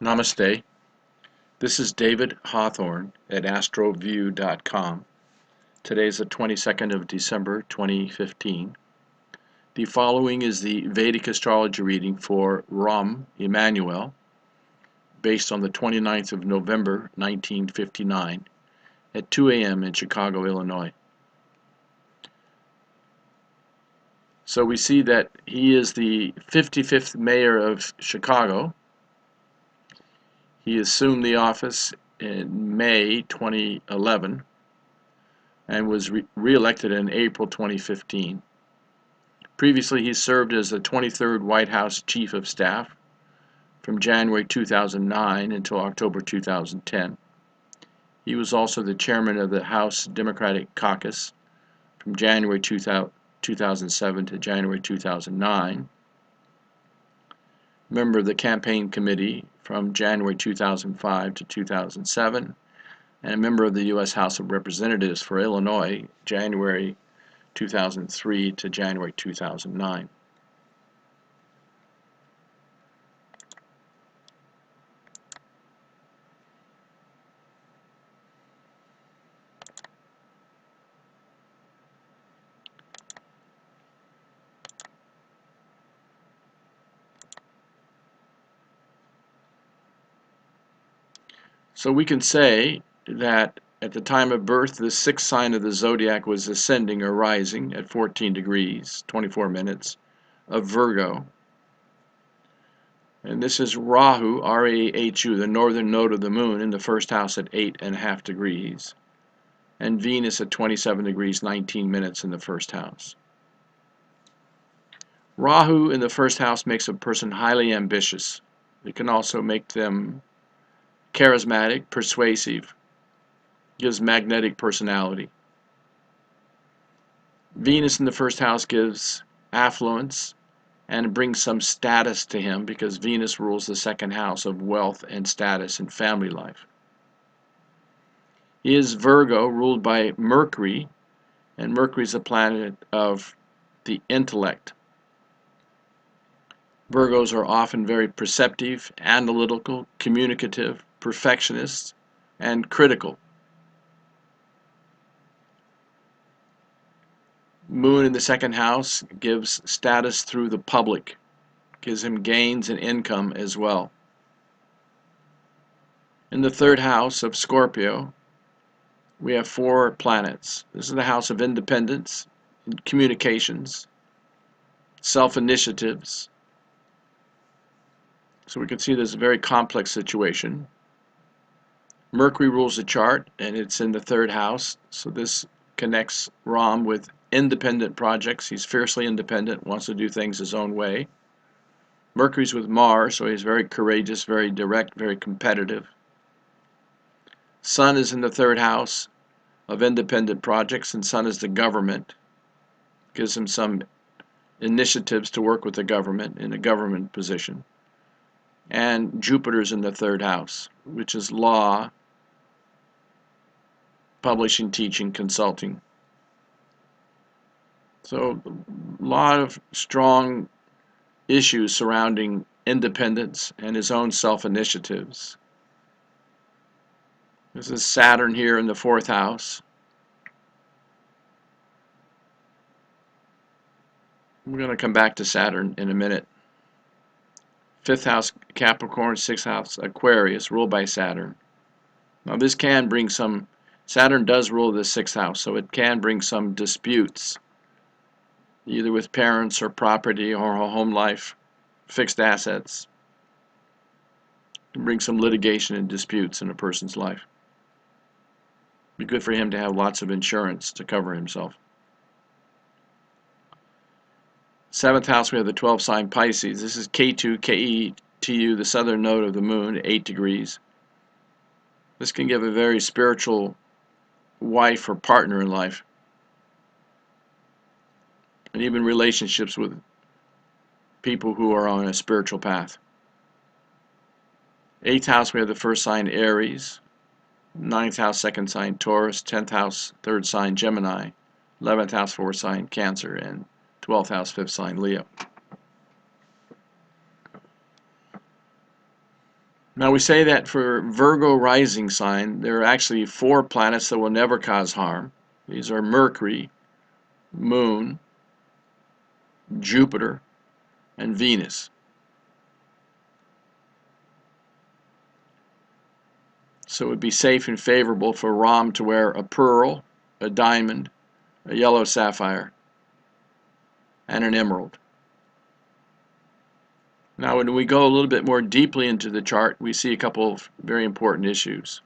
Namaste. This is David Hawthorne at astroview.com. Today is the 22nd of December 2015. The following is the Vedic astrology reading for Rahm Emmanuel, based on the 29th of November 1959 at 2 a.m. in Chicago, Illinois. So we see that he is the 55th mayor of Chicago. He assumed the office in May 2011 and was re-elected in April 2015. Previously, he served as the 23rd White House Chief of Staff from January 2009 until October 2010. He was also the chairman of the House Democratic Caucus from January 2007 to January 2009, member of the campaign committee from January 2005 to 2007, and a member of the U.S. House of Representatives for Illinois, January 2003 to January 2009. So we can say that at the time of birth, the sixth sign of the zodiac was ascending or rising at 14 degrees, 24 minutes, of Virgo. And this is Rahu, R-A-H-U, the northern node of the moon, in the first house at 8.5 degrees, and Venus at 27 degrees, 19 minutes in the first house. Rahu in the first house makes a person highly ambitious. It can also make them charismatic, persuasive, gives magnetic personality. Venus in the first house gives affluence and brings some status to him because Venus rules the second house of wealth and status and family life. He is Virgo, ruled by Mercury, and Mercury is a planet of the intellect. Virgos are often very perceptive, analytical, communicative, perfectionists, and critical. Moon in the second house gives status through the public, gives him gains and income as well. In the third house of Scorpio, we have 4 planets. This is the house of independence, communications, self-initiatives. So we can see this is a very complex situation. Mercury rules the chart, and it's in the third house, so this connects Rahm with independent projects. He's fiercely independent, wants to do things his own way. Mercury's with Mars, so he's very courageous, very direct, very competitive. Sun is in the third house of independent projects, and Sun is the government. Gives him some initiatives to work with the government in a government position. And Jupiter's in the third house, which is law, publishing, teaching, consulting. So a lot of strong issues surrounding independence and his own self-initiatives. This is Saturn here in the fourth house. We're going to come back to Saturn in a minute. Fifth house Capricorn, sixth house Aquarius, ruled by Saturn. Now this can bring some, Saturn does rule the sixth house, so it can bring some disputes, either with parents or property or home life, fixed assets. It can bring some litigation and disputes in a person's life. Be good for him to have lots of insurance to cover himself. Seventh house, we have the 12th sign Pisces. This is K2, K-E-T-U, the southern node of the moon, 8 degrees. This can give a very spiritual wife or partner in life, and even relationships with people who are on a spiritual path. 8th house, we have the first sign Aries. 9th house, second sign Taurus. 10th house, third sign Gemini. 11th house, fourth sign Cancer. And 12th house, fifth sign Leo. Now we say that for Virgo rising sign, there are actually 4 planets that will never cause harm. These are Mercury, Moon, Jupiter, and Venus. So it would be safe and favorable for Rahm to wear a pearl, a diamond, a yellow sapphire, and an emerald. Now when we go a little bit more deeply into the chart, we see a couple of very important issues.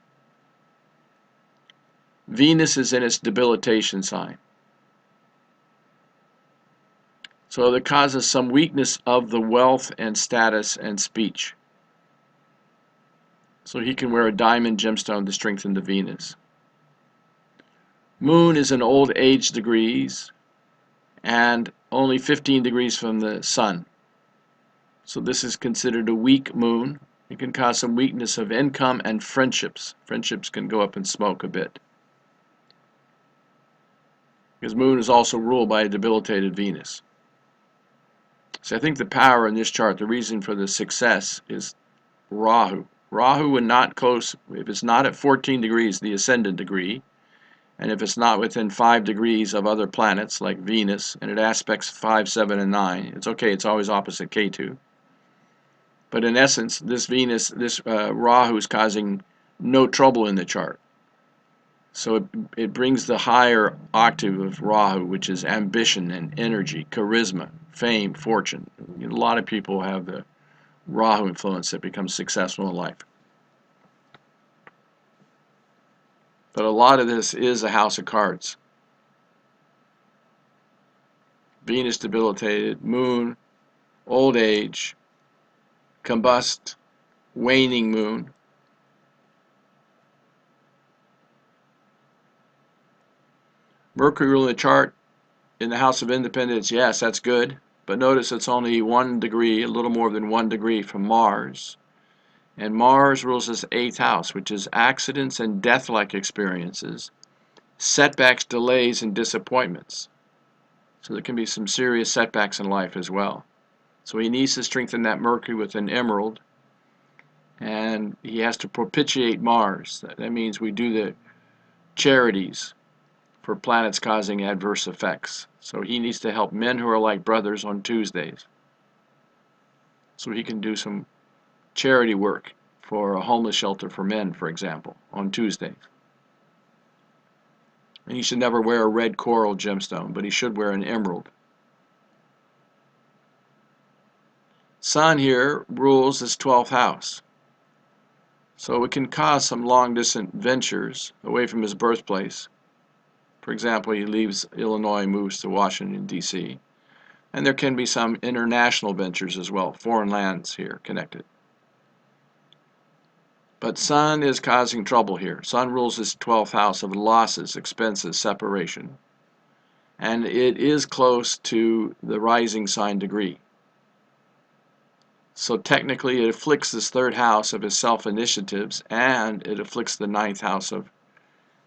Venus is in its debilitation sign. So that causes some weakness of the wealth and status and speech. So he can wear a diamond gemstone to strengthen the Venus. Moon is in old age degrees and only 15 degrees from the sun. So this is considered a weak moon. It can cause some weakness of income and friendships. Friendships can go up in smoke a bit. Because Moon is also ruled by a debilitated Venus. So I think the power in this chart, the reason for the success is Rahu. Rahu would not close, if it's not at 14 degrees, the ascendant degree, and if it's not within 5 degrees of other planets like Venus, and it aspects 5, 7, and 9, it's okay, it's always opposite Ketu. But in essence, this Venus, this Rahu is causing no trouble in the chart. So it brings the higher octave of Rahu, which is ambition and energy, charisma, fame, fortune. A lot of people have the Rahu influence that becomes successful in life. But a lot of this is a house of cards. Venus debilitated, Moon, old age, combust, waning Moon. Mercury ruling the chart in the house of independence, yes, that's good. But notice it's only 1 degree, a little more than 1 degree from Mars. And Mars rules this 8th house, which is accidents and death-like experiences, setbacks, delays, and disappointments. So there can be some serious setbacks in life as well. So he needs to strengthen that Mercury with an emerald, and he has to propitiate Mars. That means we do the charities for planets causing adverse effects. So he needs to help men who are like brothers on Tuesdays. So he can do some charity work for a homeless shelter for men, for example, on Tuesdays. And he should never wear a red coral gemstone, but he should wear an emerald. Sun here rules his 12th house. So it can cause some long-distance ventures away from his birthplace. For example, he leaves Illinois, moves to Washington, D.C. And there can be some international ventures as well, foreign lands here connected. But Sun is causing trouble here. Sun rules his 12th house of losses, expenses, separation. And it is close to the rising sign degree. So technically it afflicts his 3rd house of his self-initiatives, and it afflicts the 9th house of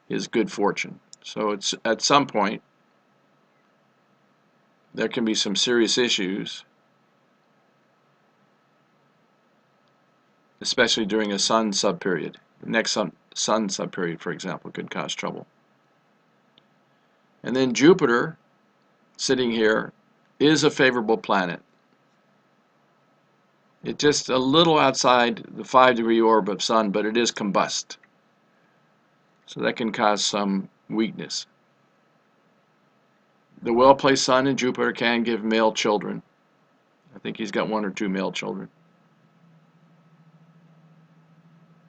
his good fortune. So it's at some point there can be some serious issues, especially during a Sun subperiod. The next Sun subperiod, for example, could cause trouble. And then Jupiter, sitting here, is a favorable planet. It's just a little outside the 5-degree orb of Sun, but it is combust. So that can cause some weakness. The well-placed Sun in Jupiter can give male children. I think he's got 1 or 2 male children.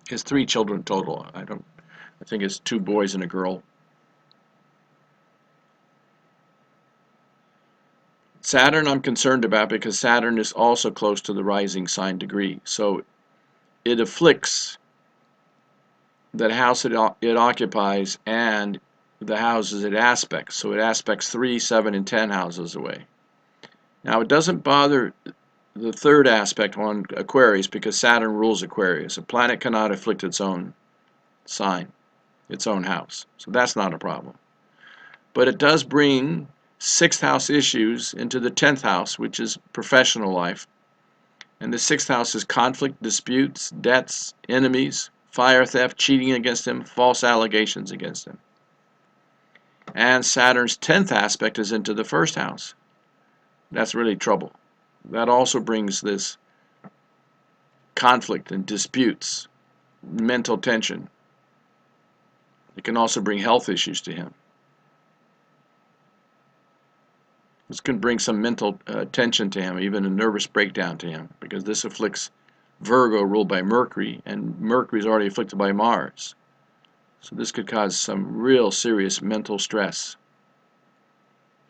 He has 3 children total. I think it's 2 boys and a girl. Saturn I'm concerned about because Saturn is also close to the rising sign degree. So it afflicts that house it occupies and the houses it aspects. So it aspects 3, 7, and 10 houses away. Now it doesn't bother the 3rd aspect on Aquarius because Saturn rules Aquarius. A planet cannot afflict its own sign, its own house. So that's not a problem. But it does bring 6th house issues into the 10th house, which is professional life, And the 6th house is conflict, disputes, debts, enemies, fire theft, cheating against him, false allegations against him. And Saturn's 10th aspect is into the 1st house. That's really trouble. That also brings this conflict and disputes, mental tension. It can also bring health issues to him. This can bring some mental tension to him, even a nervous breakdown to him, because this afflicts Virgo, ruled by Mercury, and Mercury is already afflicted by Mars. So this could cause some real serious mental stress.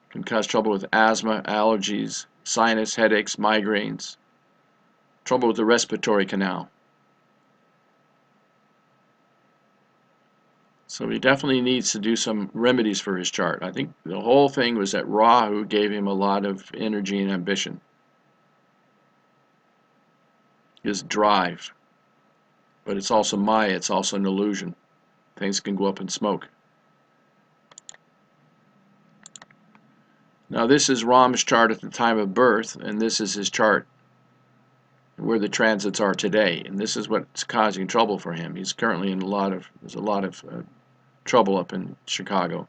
It can cause trouble with asthma, allergies, sinus, headaches, migraines, trouble with the respiratory canal. So he definitely needs to do some remedies for his chart. I think the whole thing was that Rahu gave him a lot of energy and ambition. His drive. But it's also Maya, it's also an illusion. Things can go up in smoke. Now this is Rahm's chart at the time of birth, and this is his chart where the transits are today. And this is what's causing trouble for him. He's currently in there's a lot of trouble up in Chicago,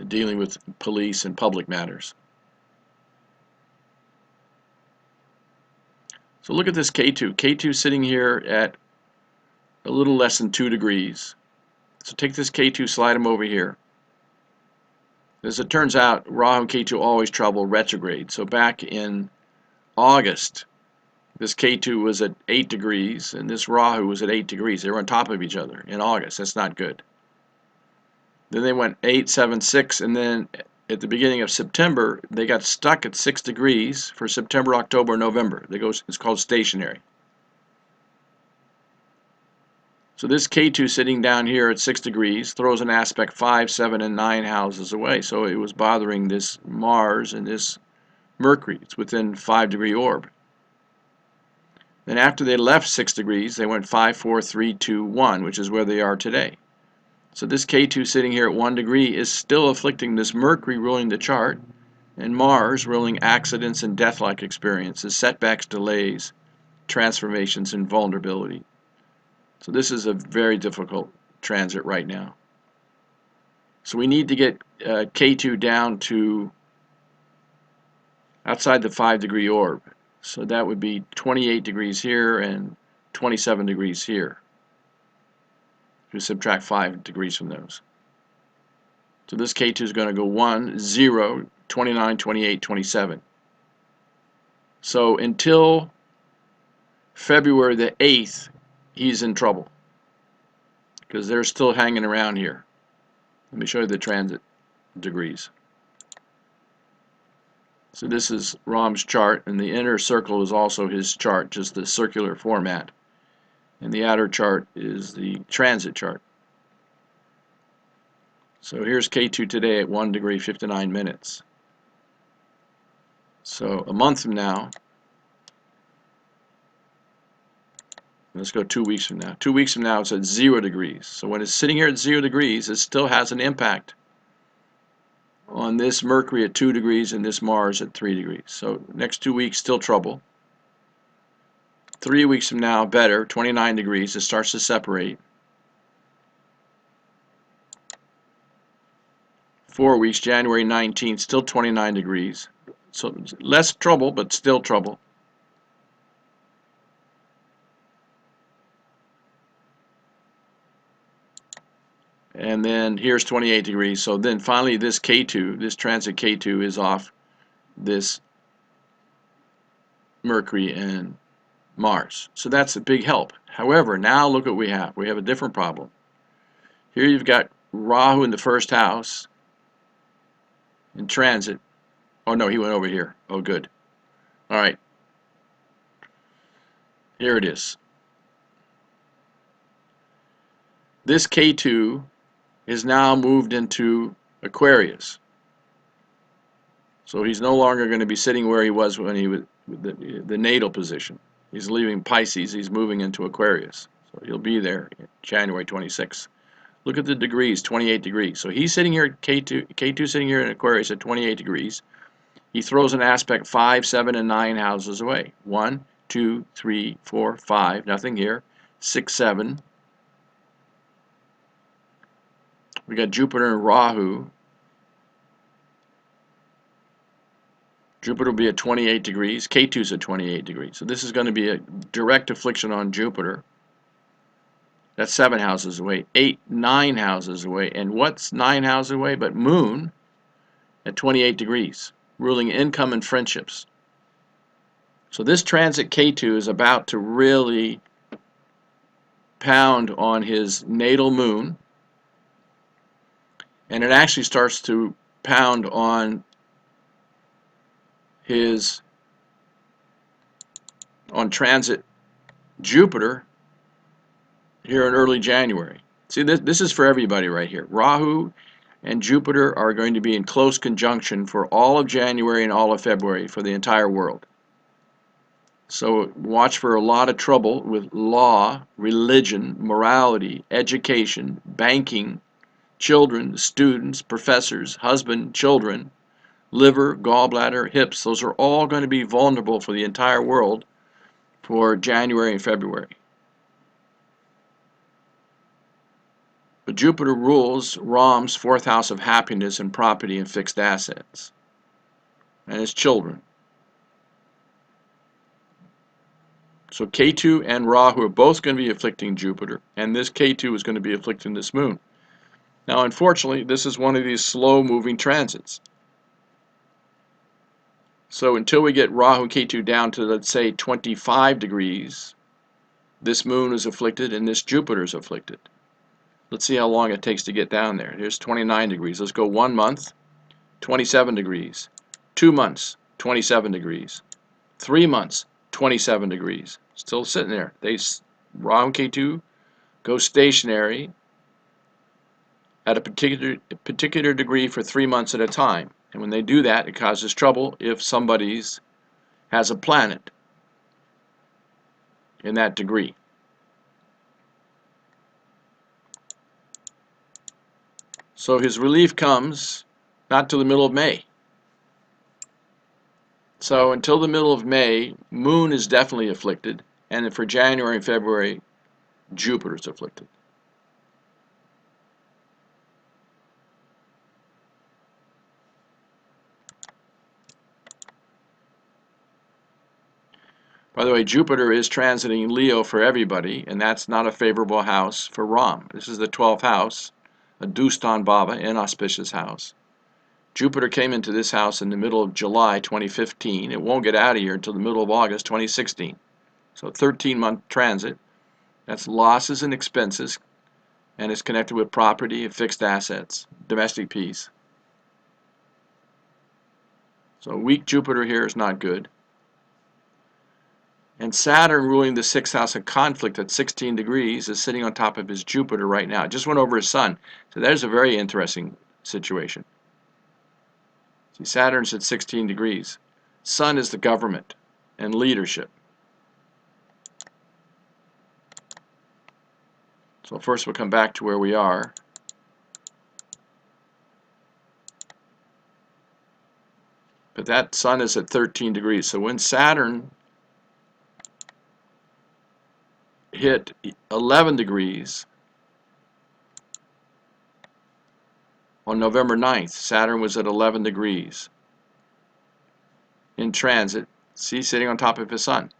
dealing with police and public matters. So look at this K2. K2 sitting here at a little less than 2 degrees. So take this K2, slide him over here. As it turns out, Rahu and K2 always travel retrograde. So back in August, this K2 was at 8 degrees, and this Rahu was at 8 degrees. They were on top of each other in August. That's not good. Then they went 8, 7, 6, and then at the beginning of September, they got stuck at 6 degrees for September, October, November. It's called stationary. So this K2 sitting down here at 6 degrees throws an aspect 5, 7, and 9 houses away. So it was bothering this Mars and this Mercury. It's within 5-degree orb. Then after they left 6 degrees, they went 5, 4, 3, 2, 1, which is where they are today. So this K2 sitting here at 1 degree is still afflicting this Mercury ruling the chart, and Mars ruling accidents and death-like experiences, setbacks, delays, transformations, and vulnerability. So this is a very difficult transit right now. So we need to get K2 down to outside the 5-degree orb. So that would be 28 degrees here and 27 degrees here. We subtract 5 degrees from those. So this K2 is going to go 1, 0, 29, 28, 27. So until February the 8th, he's in trouble because they're still hanging around here. Let me show you the transit degrees. So this is Rahm's chart, and the inner circle is also his chart, just the circular format. And the outer chart is the transit chart. So here's K2 today at 1 degree 59 minutes. So a month from now, let's go 2 weeks from now. 2 weeks from now it's at 0 degrees. So when it's sitting here at 0 degrees, it still has an impact on this Mercury at 2 degrees and this Mars at 3 degrees. So next 2 weeks, still trouble. 3 weeks from now, better, 29 degrees. It starts to separate. 4 weeks, January 19th, still 29 degrees. So less trouble, but still trouble. And then here's 28 degrees. So then finally this K2, this transit K2 is off this Mercury and Mars. So that's a big help. However, now look what we have. We have a different problem. Here you've got Rahu in the first house in transit. Oh no, he went over here. Oh good. All right. Here it is. This K2 is now moved into Aquarius. So he's no longer going to be sitting where he was when he was the natal position. He's leaving Pisces, he's moving into Aquarius. So he'll be there January 26th. Look at the degrees, 28 degrees. So he's sitting here at K2 sitting here in Aquarius at 28 degrees. he throws an aspect 5, 7, and 9 houses away. 1, 2, 3, 4, 5, nothing here. 6, 7. We got Jupiter and Rahu. Jupiter will be at 28 degrees. K2 is at 28 degrees. So this is going to be a direct affliction on Jupiter. That's 7 houses away. 8, 9 houses away. And what's 9 houses away but Moon at 28 degrees, ruling income and friendships. So this transit K2 is about to really pound on his natal Moon, and it actually starts to pound on his transit Jupiter here in early January. See, this is for everybody right here. Rahu and Jupiter are going to be in close conjunction for all of January and all of February for the entire world. So watch for a lot of trouble with law, religion, morality, education, banking, children, students, professors, husband, children, liver, gallbladder, hips. Those are all going to be vulnerable for the entire world for January and February. But Jupiter rules Rahm's 4th house of happiness and property and fixed assets, and his children. So K2 and Rahu are both going to be afflicting Jupiter, and this K2 is going to be afflicting this Moon. Now, unfortunately, this is one of these slow-moving transits. So until we get Rahu K2 down to, let's say, 25 degrees, this Moon is afflicted and this Jupiter is afflicted. Let's see how long it takes to get down there. Here's 29 degrees. Let's go 1 month, 27 degrees. 2 months, 27 degrees. 3 months, 27 degrees. Still sitting there. Rahu K2 goes stationary at a particular degree for 3 months at a time. And when they do that, it causes trouble if somebody has a planet in that degree. So his relief comes not till the middle of May. So until the middle of May, Moon is definitely afflicted, and for January and February, Jupiter is afflicted. By the way, Jupiter is transiting Leo for everybody, and that's not a favorable house for Rahm. This is the 12th house, a Dustan Baba, inauspicious house. Jupiter came into this house in the middle of July 2015. It won't get out of here until the middle of August 2016. So 13-month transit. That's losses and expenses, and it's connected with property and fixed assets, domestic peace. So weak Jupiter here is not good. And Saturn, ruling the 6th house of conflict at 16 degrees, is sitting on top of his Jupiter right now. It just went over his Sun. So there's a very interesting situation. See, Saturn's at 16 degrees. Sun is the government and leadership. So first we'll come back to where we are. But that Sun is at 13 degrees. So when Saturn hit 11 degrees on November 9th, Saturn was at 11 degrees in transit, see, sitting on top of his Sun.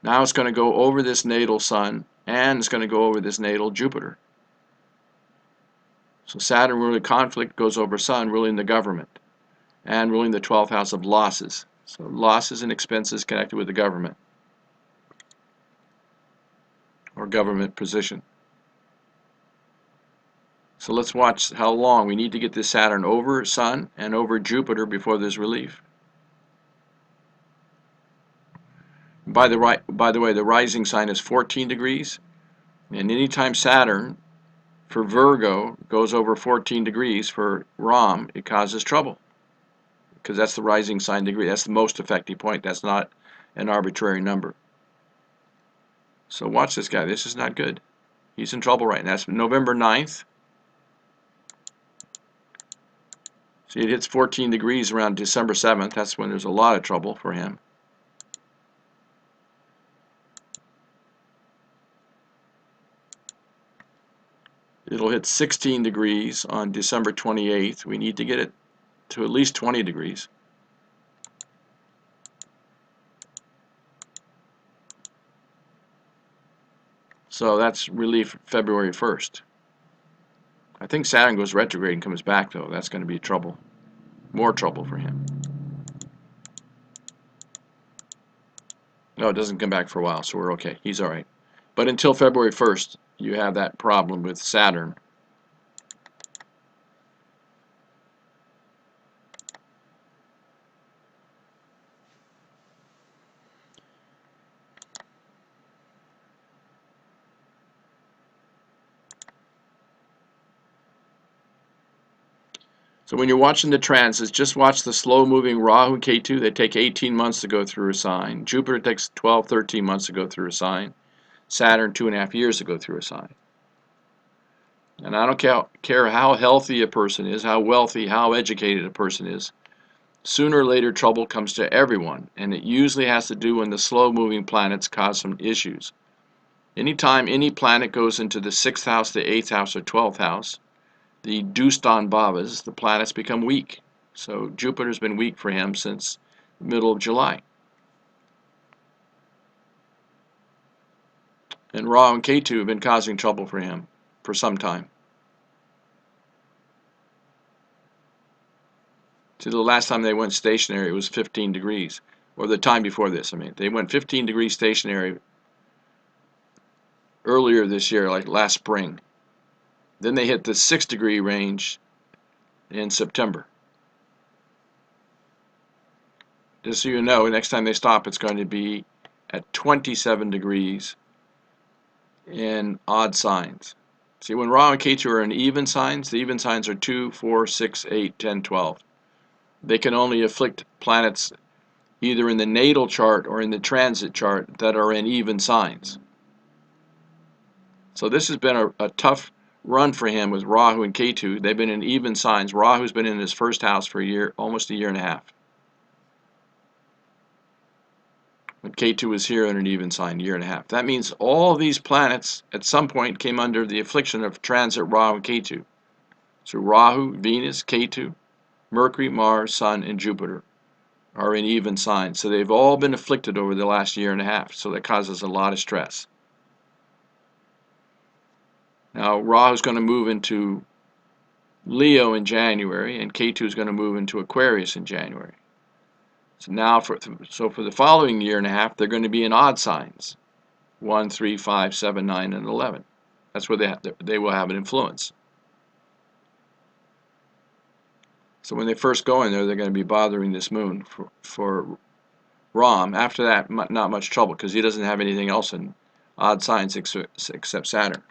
Now it's going to go over this natal Sun, and it's going to go over this natal Jupiter. So Saturn ruling conflict goes over Sun, ruling the government, and ruling the 12th house of losses. So losses and expenses connected with the government or government position. So let's watch how long. We need to get this Saturn over Sun and over Jupiter before there's relief. By the way, the rising sign is 14 degrees, and anytime Saturn for Virgo goes over 14 degrees for Rahm, it causes trouble, because that's the rising sign degree. That's the most effective point. That's not an arbitrary number. So watch this guy. This is not good. He's in trouble right now. That's November 9th. See, it hits 14 degrees around December 7th. That's when there's a lot of trouble for him. It'll hit 16 degrees on December 28th. We need to get it to at least 20 degrees. So that's relief February 1st. I think Saturn goes retrograde and comes back, though. That's going to be trouble. More trouble for him. No, it doesn't come back for a while, so we're okay. He's all right. But until February 1st, you have that problem with Saturn. So when you're watching the transits, just watch the slow-moving Rahu and Ketu. They take 18 months to go through a sign. Jupiter takes 12, 13 months to go through a sign. Saturn, 2.5 years to go through a sign. And I don't care how healthy a person is, how wealthy, how educated a person is. Sooner or later, trouble comes to everyone, and it usually has to do when the slow-moving planets cause some issues. Anytime any planet goes into the 6th house, the 8th house, or 12th house, the Dustan Bhavas, the planets become weak. So Jupiter's been weak for him since the middle of July. And Rahu and Ketu have been causing trouble for him for some time. See, the last time they went stationary, it was 15 degrees. Or the time before this, I mean. They went 15 degrees stationary earlier this year, like last spring. Then they hit the 6-degree range in September. Just so you know, next time they stop, it's going to be at 27 degrees in odd signs. See, when Rahu and Ketu are in even signs, the even signs are 2, 4, 6, 8, 10, 12. They can only afflict planets either in the natal chart or in the transit chart that are in even signs. So this has been a tough run for him with Rahu and Ketu. They've been in even signs. Rahu's been in his first house for a year, almost a year and a half. But Ketu was here in an even sign, a year and a half. That means all these planets at some point came under the affliction of transit Rahu and Ketu. So Rahu, Venus, Ketu, Mercury, Mars, Sun, and Jupiter are in even signs. So they've all been afflicted over the last year and a half. So that causes a lot of stress. Now Rahu is going to move into Leo in January, and Ketu is going to move into Aquarius in January. So now for the following year and a half, they're going to be in odd signs. 1, 3, 5, 7, 9, and 11. That's where they will have an influence. So when they first go in there, they're going to be bothering this moon for Rahm. After that, not much trouble, because he doesn't have anything else in odd signs except Saturn.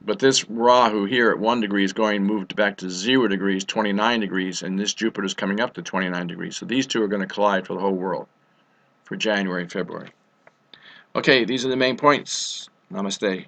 But this Rahu here at 1 degree is going moved back to 0 degrees, 29 degrees, and this Jupiter is coming up to 29 degrees. So these two are going to collide for the whole world for January and February. Okay, these are the main points. Namaste.